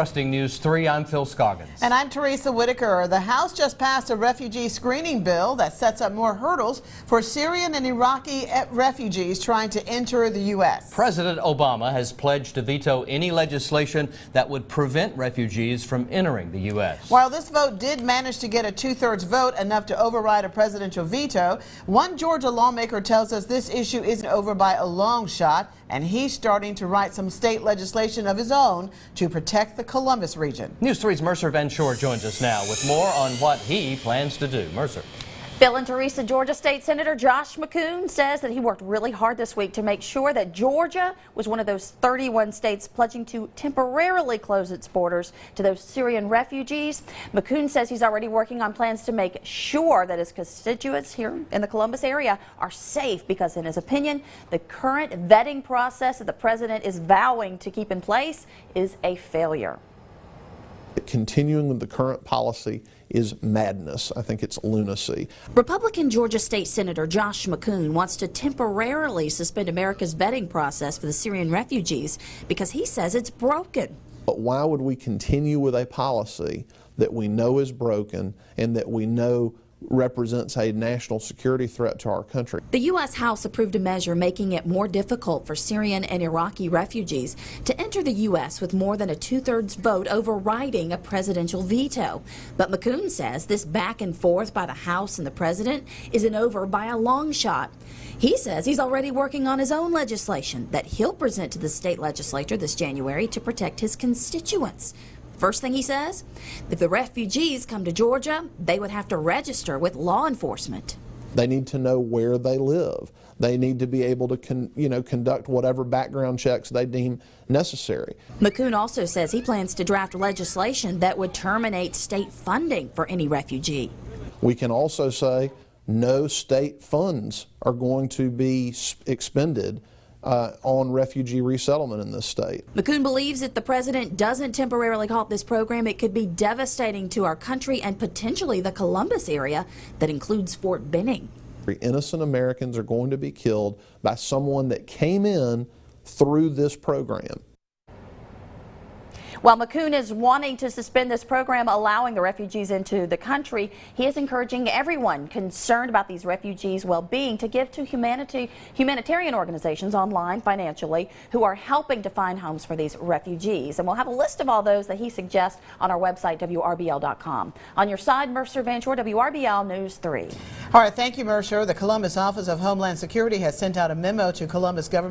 Trusting News 3, I'm Phil Scoggins. And I'm Teresa Whitaker. The House just passed a refugee screening bill that sets up more hurdles for Syrian and Iraqi refugees trying to enter the U.S. President Obama has pledged to veto any legislation that would prevent refugees from entering the U.S. While this vote did manage to get a two-thirds vote, enough to override a presidential veto, one Georgia lawmaker tells us this issue isn't over by a long shot, and he's starting to write some state legislation of his own to protect the Columbus region. News 3's Mercer Van Shore joins us now with more on what he plans to do. Mercer. Phil and Teresa, Georgia State Senator Josh McCoon says that he worked really hard this week to make sure that Georgia was one of those 31 states pledging to temporarily close its borders to those Syrian refugees. McCoon says he's already working on plans to make sure that his constituents here in the Columbus area are safe because, in his opinion, the current vetting process that the president is vowing to keep in place is a failure. Continuing with the current policy is madness. I think it's lunacy. Republican Georgia State Senator Josh McCoon wants to temporarily suspend America's vetting process for the Syrian refugees because he says it's broken. But why would we continue with a policy that we know is broken and that we know represents a national security threat to our country? The U.S. House approved a measure making it more difficult for Syrian and Iraqi refugees to enter the U.S. with more than a two-thirds vote overriding a presidential veto. But McCoon says this back and forth by the House and the president isn't over by a long shot. He says he's already working on his own legislation that he'll present to the state legislature this January to protect his constituents. First thing he says, if the refugees come to Georgia, they would have to register with law enforcement. They need to know where they live. They need to be able to conduct whatever background checks they deem necessary. McCoon also says he plans to draft legislation that would terminate state funding for any refugee. We can also say no state funds are going to be expended on refugee resettlement in this state. McCoon believes if the president doesn't temporarily halt this program, it could be devastating to our country and potentially the Columbus area that includes Fort Benning. Innocent Americans are going to be killed by someone that came in through this program. While McCoon is wanting to suspend this program allowing the refugees into the country, he is encouraging everyone concerned about these refugees' well-being to give to humanitarian organizations online financially who are helping to find homes for these refugees. And we'll have a list of all those that he suggests on our website, WRBL.com. On your side, Mercer Van Shore, WRBL News 3. All right, thank you, Mercer. The Columbus Office of Homeland Security has sent out a memo to Columbus government